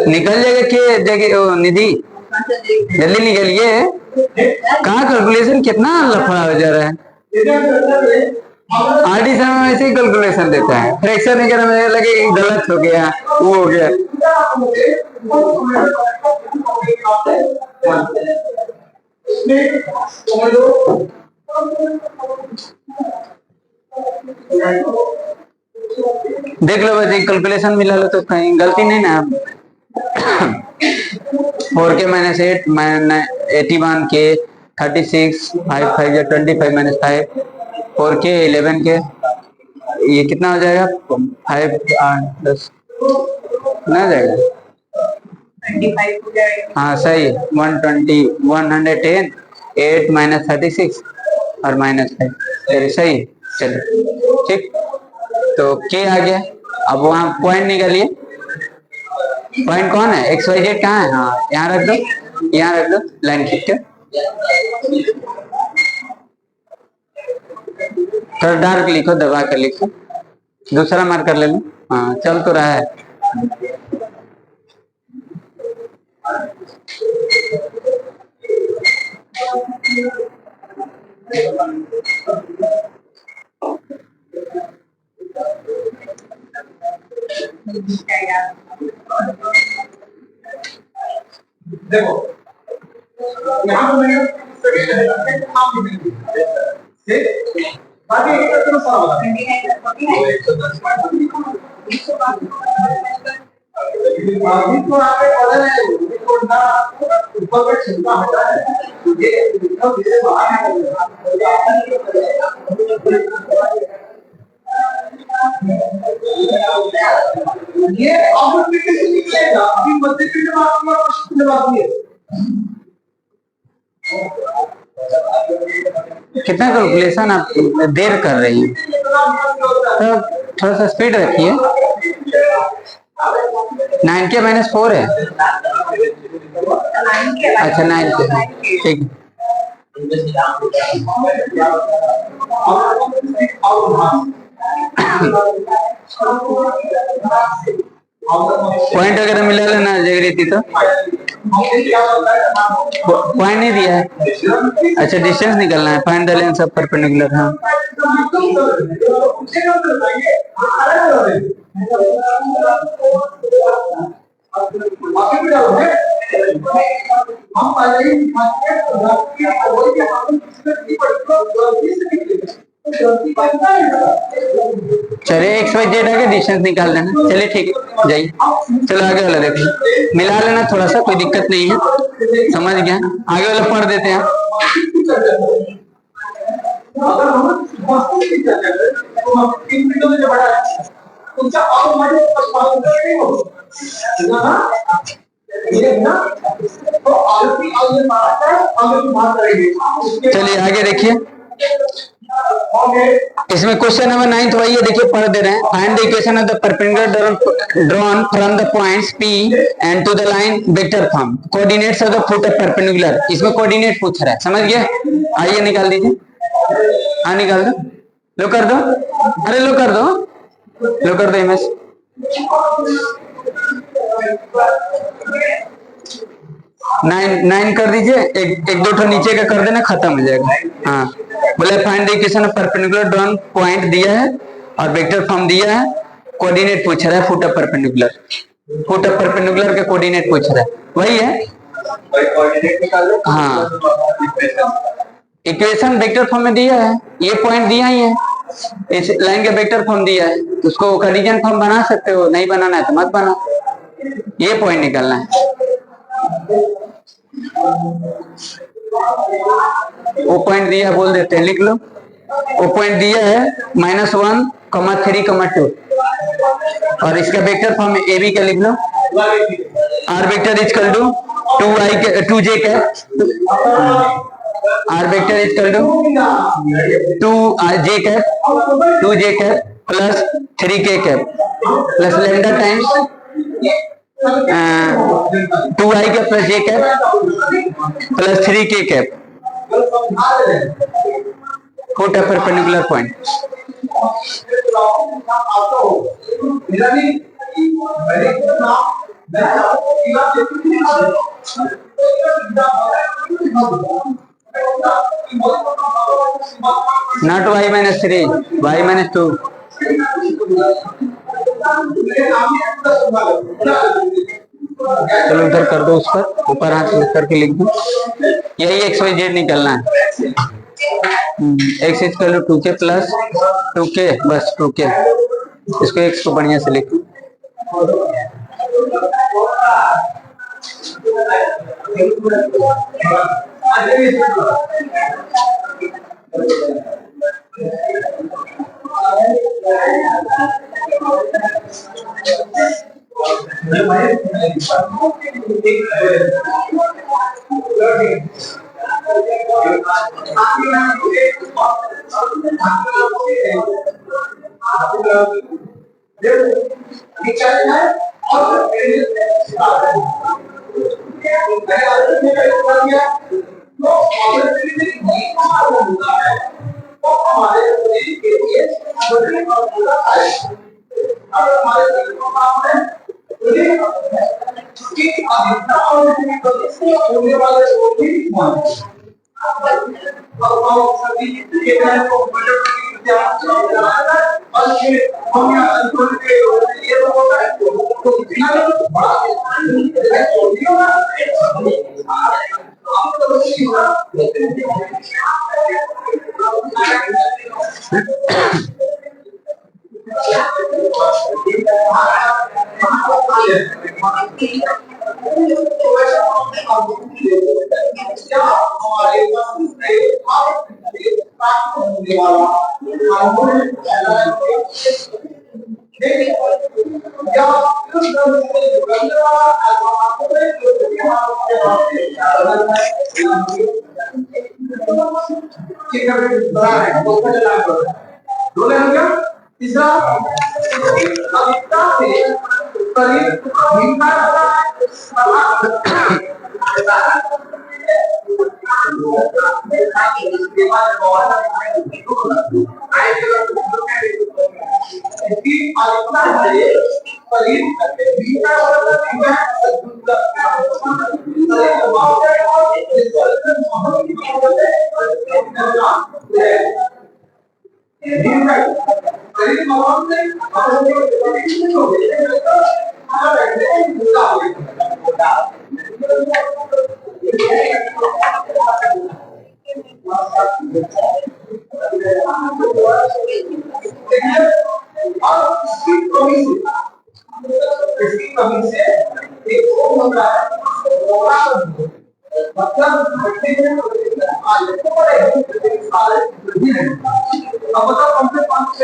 निकल जाएगा के जगह निधि, जल्दी निकलिए। कहाँ कैलकुलेशन कितना लफड़ा हो जा रहा है। आरडी समय ऐसे ही कैलकुलेशन देता है, फ्रैक्शन वगैरह में लगे गलत हो गया, वो हो गया। देख लो बच्चे, कैलकुलेशन मिला लो तो कहीं गलती नहीं ना। 4k-8 81 के 36 5 5 25 -5 4k 11 के ये कितना हो जाएगा? 5 8 10 कितना हो जाएगा? 25 हाँ सही, 120 110 8 -36 और -5 सही। चलो ठीक, तो के आ गया। अब वहां पॉइंट निकालिए। पॉइंट कौन है? XYZ कहाँ है? हाँ यहाँ रख दो, यहाँ रख दो, लाइन खींच के थोड़ा डार्क लिखो, दबा कर लिखो, दूसरा मार्कर ले लो। हाँ चल तो रहा है। देखो यहाँ पर मैंने बाकी एक तो सारा बता अभी तो आगे बढ़ रहे हैं, इसको ना ऊपर में चिंता होता है, ये तो धीरे बाहर ये ऑब्जेक्टिव निकलेगा। अभी मध्य में आपका प्रश्न जवाब दिए कितना कैलकुलेशन आप देर कर रही है, तो थोड़ा सा स्पीड रखिए। 9k -4 है। अच्छा 9k ठीक। पॉइंट वगैरह मिला लेना जगह तो पॉइंट नहीं दिया है। अच्छा डिस्टेंस निकलना है, find the length of perpendicular. हाँ चलिए XYZ आगे डिस्टेंस निकाल देना। चलिए ठीक है जाइए। चलो आगे वाला देखो, मिला लेना थोड़ा सा, कोई दिक्कत नहीं है, समझ गया। आगे वाला पढ़ देते हैं। चलिए आगे देखिए, इसमें क्वेश्चन नंबर 9 वही है, देखिए पढ़ दे रहे हैं। Find the equation of the perpendicular drawn from the points P and to the line vector form coordinates of the foot of perpendicular. इसमें कोऑर्डिनेट पूछ रहा है, समझ गए? आइए निकाल दीजिए, हाँ निकाल दो, लो कर दो, अरे लो कर दो, लो कर दो इमेज। नाइन कर दीजिए, एक दो ठो नीचे का कर देना, खत्म हो जाएगा। हाँ बोले find the equation of perpendicular drawn, point दिया है और वेक्टर फॉर्म दिया है, कोऑर्डिनेट पूछ रहा है foot of perpendicular, foot of perpendicular के कोऑर्डिनेट पूछ रहा है, वही है। हाँ इक्वेशन वेक्टर फॉर्म में दिया है, ये पॉइंट दिया ही है, इस लाइन का वेक्टर फॉर्म दिया है, उसको कार्टेशियन फॉर्म बना सकते हो, नहीं बनाना है तो मत बना, ये पॉइंट निकालना है। वो पॉइंट दिया है, बोल देते हैं, लिख लो। वो पॉइंट दिया है -1, 3, 2 और इसका वेक्टर फॉर्म ए बी का लिख लो। R vector equal to 2j cap, R vector equal to 2j cap plus 3k cap plus lambda times 2i cap plus j cap plus 3k cap foot of perpendicular point. Not y-3, y-2। चलो उधर कर दो, उस पर ऊपर हाथ करके लिख दो, यही XYZ निकलना है। x equal to 2k plus 2k, बस 2k, इसको x को बढ़िया से लिखो।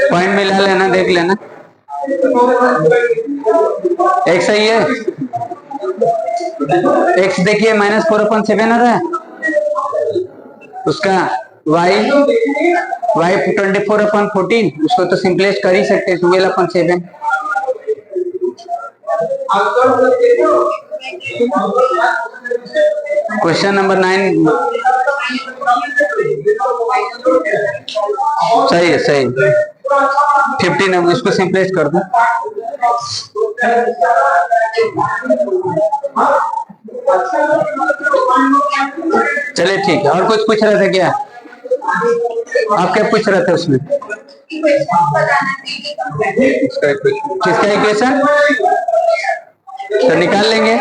पॉइंट मिला लेना, देख लेना, एक सही है। x देखिए -4/7 आ रहा है, उसका y 24/14, उसको तो सिंपलेस्ट कर ही सकते हैं, 12/7। क्वेश्चन नंबर 9 सही है, सही। 15 इसको सिंपलेस्ट कर दो। चलिए ठीक है। और कुछ पूछ रहे थे क्या? आप क्या पूछ रहे थे उसमें? किसका इक्वेशन तो निकाल लेंगे।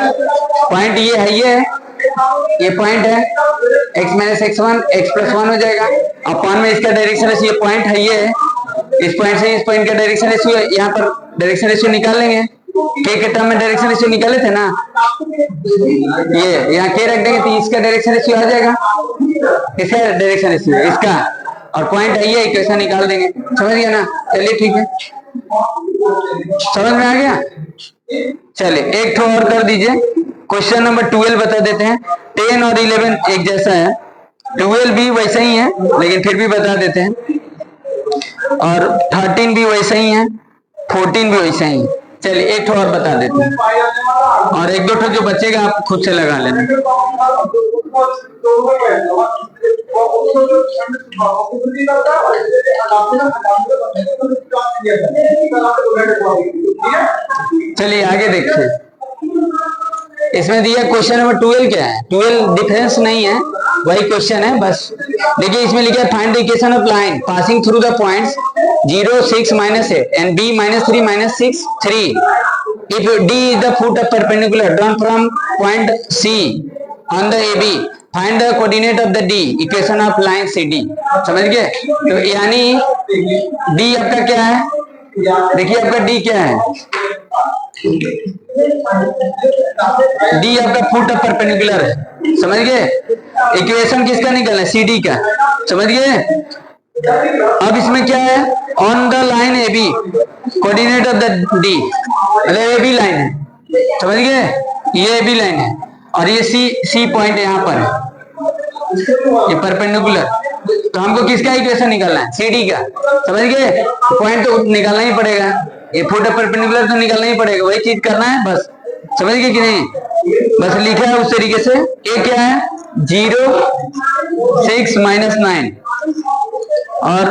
पॉइंट ये है, ये पॉइंट है, x minus x1 x plus 1 हो जाएगा। अपॉन में इसका डायरेक्शन रेशियो, ये पॉइंट है, ये है, इस पॉइंट से इस पॉइंट का डायरेक्शन रेशियो, यहाँ पर डायरेक्शन रेशियो निकाल लेंगे। के टर्म में डायरेक्शन रेशियो निकाले थे ना, ये यहाँ के रख देंगे तो इसका डायरेक्शन रेशियो आ जाएगा। किसका डायरेक्शन रेशियो? इसका। और पॉइंट है, ये इक्वेशन निकाल देंगे। समझ गया ना? चलिए ठीक है, समझ में आ गया। चलिए एक ठो और कर दीजिए। क्वेश्चन नंबर 12 बता देते हैं। 10 और 11 एक जैसा है, 12 भी वैसा ही है लेकिन फिर भी बता देते हैं, और 13 भी वैसा ही है, 14 भी वैसा ही है। चलिए एक ठो और बता देते हैं, और एक दो ठो जो बचेगा आप खुद से लगा लेना। चलिए आगे देखिए। इसमें दिया क्वेश्चन नंबर 12 क्या है? 12 डिफरेंस नहीं है, वही क्वेश्चन है बस। देखिए इसमें लिखा है find the equation of line passing through the points 0, 6, -8 and b -3, -6, 3 if d is the foot of perpendicular drawn from point C on the AB find the coordinate of the D equation of line CD। समझ गए? तो यानी D आपका क्या है? देखिए आपका D क्या है? D आपका फुट ऑफ परपेंडिकुलर है। समझ गए? इक्वेशन किसका निकलना है? CD का। समझ गए? अब इसमें क्या है? On the line AB coordinate of the D, मतलब AB लाइन है। समझ गए? ये AB लाइन है और ये C पॉइंट यहाँ पर है, ये परपेंडिकुलर। तो हमको किसका इक्वेशन निकालना है? CD का। समझ गए? पॉइंट तो निकालना ही पड़ेगा, ये फुट ऑफ परपेंडिकुलर तो निकालना ही पड़ेगा, वही चीज करना है बस। समझ गए कि नहीं? बस लिखा है उस तरीके से। ए क्या है? 0, 6, -9 और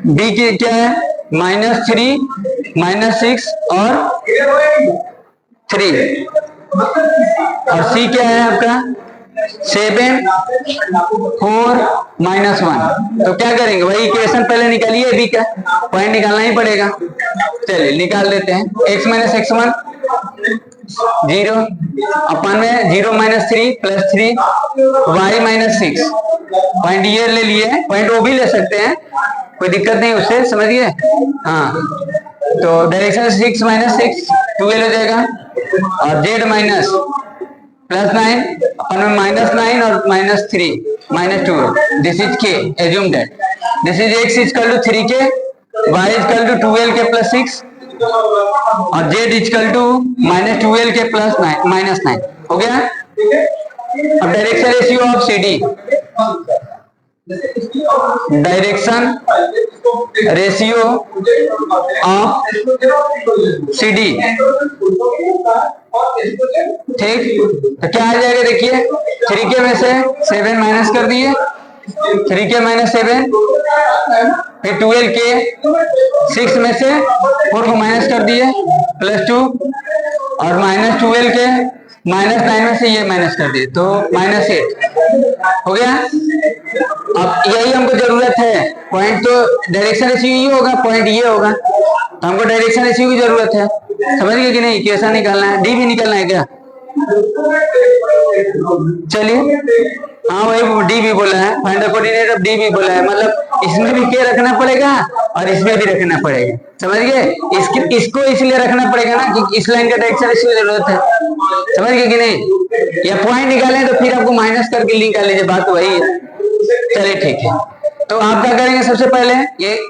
बी की क्या है? -3, -6 और 3 और सी क्या है आपका? 7, 4, -1। तो क्या करेंगे? वही इक्वेशन पहले निकालिए, बी का पॉइंट निकालना ही पड़ेगा। चलिए निकाल लेते हैं। x माइनस x1 0 अपन में 0 -3 + 3 y -6 पॉइंट ये ले लिए, पॉइंट वो भी ले सकते हैं, कोई दिक्कत नहीं उससे। समझ गए? हाँ, तो डायरेक्शन 6 -6 12 हो जाएगा और z माइनस +9 अपन में -9 और -3 -2। This is k, assume that this is x = 3k, y = 12k + 6 और z = -12k + 9 हो गया। अब direction ratio of CD, direction ratio of CD, ठीक। तो क्या आ जाएगा? देखिए 3k में से 7 माइनस कर दिए, 3k - 7, फिर 12k, 6 में से 4 को माइनस कर दिए +2 और -12k -9 में से ये माइनस कर दिए तो -8 हो गया। अब यही हमको जरूरत है, पॉइंट तो डायरेक्शन रेशियो ये होगा, पॉइंट ये होगा, तो हमको डायरेक्शन रेशियो की जरूरत है। समझ गए कि नहीं? कैसा निकालना है? डी भी निकालना है क्या? चलिए, हाँ वही डी भी बोला है, find the coordinate of D भी बोला है, मतलब इसमें भी क्या रखना पड़ेगा और इसमें भी रखना पड़ेगा। समझ गए? इसको इसलिए रखना पड़ेगा ना कि इस लाइन का डायरेक्शन रेशियो की जरूरत है। समझ गए कि नहीं? या पॉइंट निकाले तो फिर आपको माइनस करके लिंक कर लीजिए, बात वही है। चलिए ठीक है, तो आप क्या करेंगे? सबसे पहले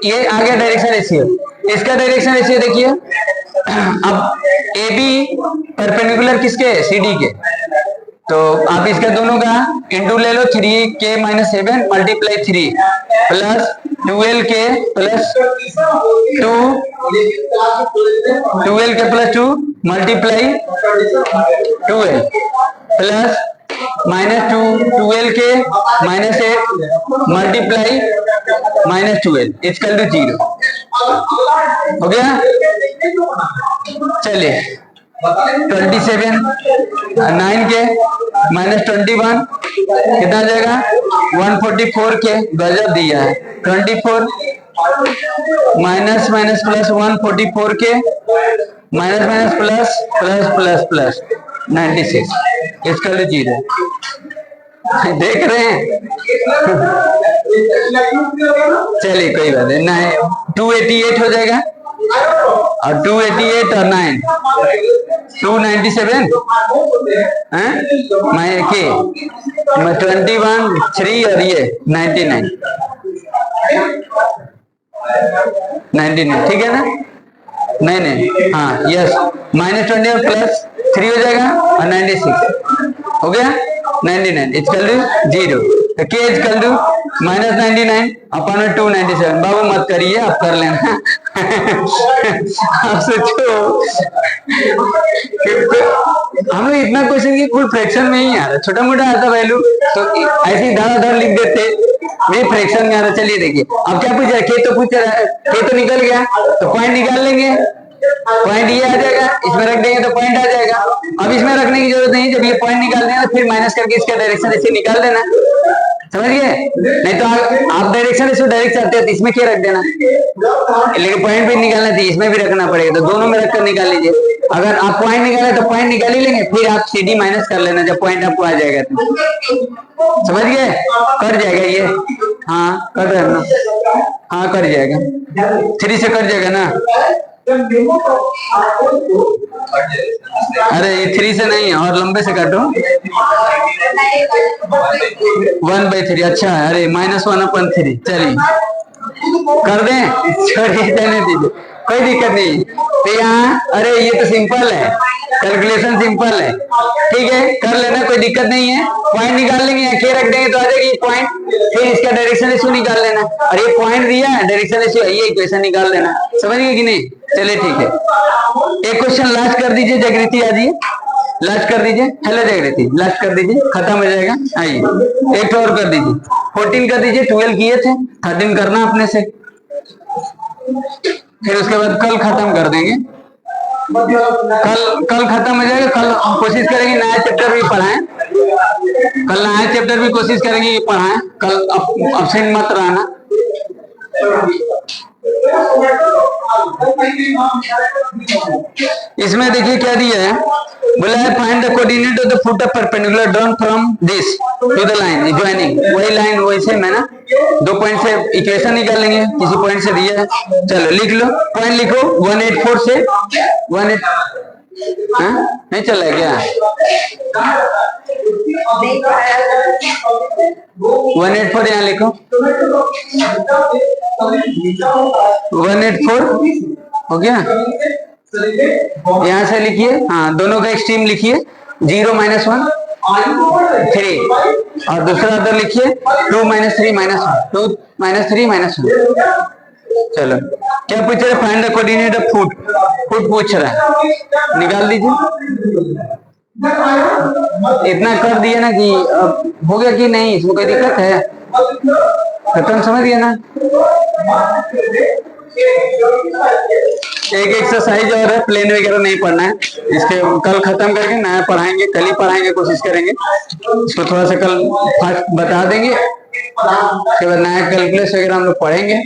ये आ गया डायरेक्शन रेशियो, इसका डायरेक्शन रेशियो देखिए। अब AB परपेंडिकुलर किसके? CD के, तो आप इसका दोनों का इंटू ले लो, 3k minus 7 multiply 3 plus 12k plus 2, 12k plus 2 multiply 12 plus minus 12k minus 8 multiply minus 12 equal to 0 हो गया। चलिए 27 9k माइनस 21 कितना आ जाएगा 144k, गजब दिया है। 24 minus minus plus 144k minus minus plus plus plus plus 96 equal to 0। देख रहे हैं चलिए कोई बात नहीं, 288 हो जाएगा और 288 और 9 297 मैं के 21 3 और ये 99 ठीक है ना। नहीं नहीं हाँ यस, माइनस 20 और प्लस 3 हो जाएगा और 96 हो गया 99 इक्वल टू 0। तो के इक्वल टू माइनस 99 अपन में 297। बाबू मत करिए, आप कर लेना आप सोचो हम लोग इतना क्वेश्चन की फुल फ्रैक्शन में ही आ रहा, छोटा मोटा आता वैल्यू तो ऐसे ही धड़ाधड़ लिख देते, ये फ्रैक्शन में आ रहा। चलिए देखिए अब क्या पूछ रहा है, के तो पूछ रहा है, के तो निकल गया तो पॉइंट निकाल लेंगे, पॉइंट ये आ जाएगा, इसमें रख देंगे तो पॉइंट आ जाएगा। अब इसमें रखने की जरूरत नहीं, जब ये पॉइंट निकाल देना फिर माइनस करके इसका डायरेक्शन ऐसे निकाल देना, समझ गए। नहीं तो आप डायरेक्शन इसको डायरेक्ट चाहते हैं तो इसमें क्या रख देना, लेकिन पॉइंट भी निकालना चाहिए, इसमें भी रखना पड़ेगा, तो दोनों में रखकर निकाल लीजिए। अगर आप पॉइंट निकाले तो पॉइंट निकाल ही लेंगे, फिर आप सीडी माइनस कर लेना जब पॉइंट आपको आ जाएगा तो, समझ गए। कर जाएगा ये, हाँ कर देना, हाँ कर जाएगा, 3 से कर जाएगा ना। अरे ये 3 से नहीं और लंबे से काटो, 1/3 अच्छा है। अरे -1/3 चलिए कर दें, छोड़िए जाने दीजिए, कोई दिक्कत नहीं। तो यहाँ अरे ये तो सिंपल है, कैलकुलेशन सिंपल है, ठीक है कर लेना, कोई दिक्कत नहीं है। पॉइंट निकाल लेंगे, के रख देंगे तो आ जाएगी पॉइंट, फिर इसका डायरेक्शन इशू निकाल लेना, और ये पॉइंट दिया है डायरेक्शन इशू ये इक्वेशन निकाल लेना, समझ गए कि नहीं। चलिए ठीक है, एक क्वेश्चन लास्ट कर दीजिए जागृति, आ जाइए लास्ट कर दीजिए। हेलो जागृति लास्ट कर दीजिए, खत्म हो जाएगा। आइए एक और कर दीजिए, 14 कर दीजिए, 12 किए थे, 13 करना अपने से, फिर उसके बाद कल खत्म कर देंगे। कल खत्म हो जाएगा, कल हम कोशिश करेंगे नया चैप्टर भी पढ़ाएं, कल नया चैप्टर भी कोशिश करेंगे कि पढ़ाएं, कल अब्सेंट मत रहना। इसमें देखिए क्या दिया है, बोला है find the coordinate of the foot of perpendicular drawn from this to the line joining, वही लाइन वैसे में ना 2 पॉइंट से इक्वेशन निकालेंगे, किसी पॉइंट से दिया है। चलो लिख लो, पॉइंट लिखो 184 से 18 नहीं चला क्या 184 यहाँ लिखो, 184 हो गया, यहाँ से लिखिए, हाँ दोनों का एक्सट्रीम लिखिए, 0 -1 3 और दूसरा उधर लिखिए 2 - 3 -1 2 - 3 -1। चलो क्या पूछ रहे, find the coordinate of foot, foot पूछ रहा है, निकाल दीजिए। इतना कर दिया ना कि अब हो गया कि नहीं, इसमें कोई दिक्कत है, खत्म, समझ गया ना। एक एक्सरसाइज और है, प्लेन वगैरह नहीं पढ़ना है, इसके कल खत्म करके नया पढ़ाएंगे, कल ही पढ़ाएंगे, कोशिश करेंगे इसको थोड़ा सा कल फास्ट बता देंगे, उसके बाद नया कैलकुलस वगैरह हम लोग पढ़ेंगे।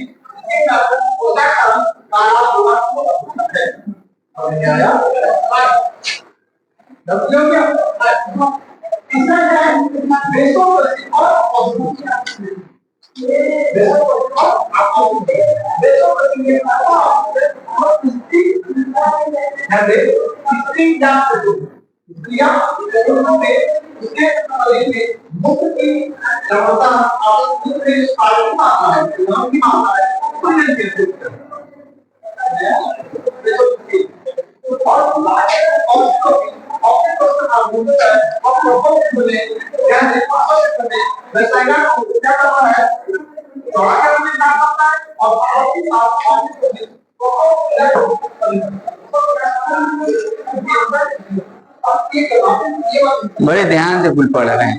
बड़े ध्यान से फुल पढ़ रहे हैं।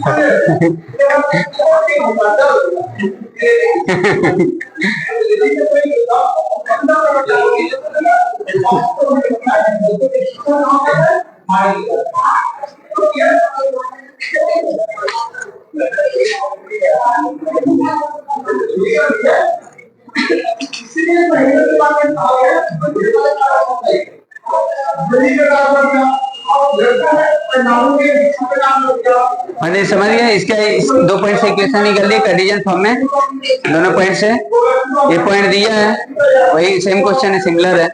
मैंने समझ गया। इसका इस 2 पॉइंट से इक्वेशन निकल ली कंडीशन फॉर्म में, दोनों पॉइंट से। ये पॉइंट दिया है, वही सेम क्वेश्चन है, सिमिलर है।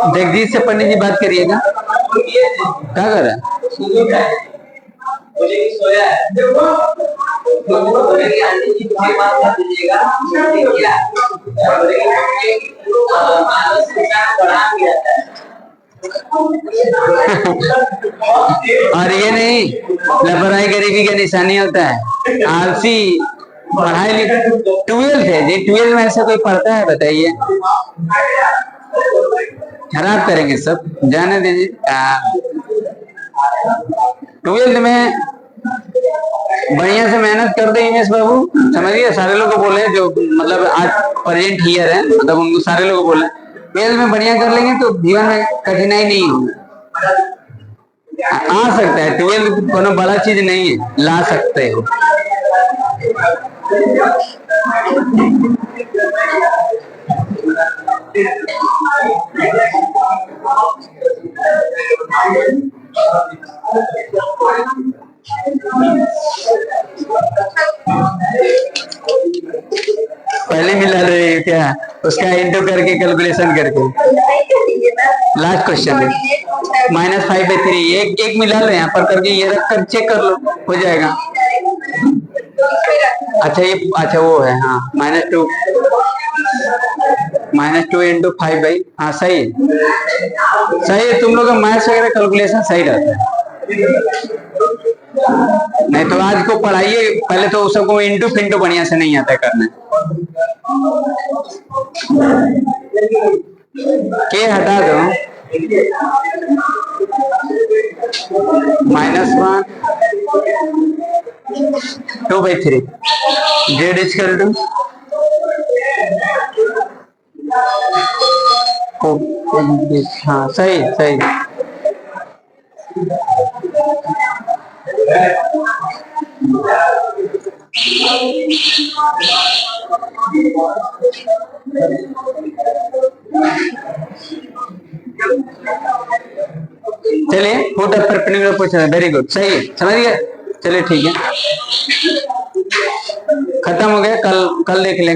जगजीत से पंडित जी बात करिएगा। क्या कर रहा है? और ये नहीं, लापरवाही गरीबी का निशानी होता है। आलसी पढ़ाई लिखाई 12th है जी, 12th में ऐसा कोई पढ़ता है बताइए? खराब करेंगे सब, जाने दीजिए। 12th में बढ़िया से मेहनत कर दे हिमेश बाबू, समझिए। सारे लोग को बोले जो मतलब आज प्रेजेंट हियर है, मतलब उनको सारे लोग को बोले 12th में बढ़िया कर लेंगे तो जीवन में कठिनाई नहीं होगी। आ सकता है 12th कोनो बड़ा चीज नहीं है, ला सकते हो। पहले मिला रहे हो क्या? उसका इंटू करके कैलकुलेशन करके लास्ट क्वेश्चन है -5/3। एक मिला लो यहाँ पर करके, ये रख कर चेक कर लो, हो जाएगा। अच्छा ये अच्छा वो है, हाँ -2 इंटू 5/, हाँ सही है, सही है। तुम लोग का मैथ्स वगैरह कैलकुलेशन सही रहता है। नहीं तो आज को पढ़ाइए, पहले तो सबको इंटू फिंटू बढ़िया से नहीं आता करना। के हटा दो, -1 2/3 z इक्वल टू हाँ सही सही। चलिए foot of perpendicular position, very good, सही है, समझ गए। चलिए ठीक है, खत्म हो गया। कल देख लेंगे।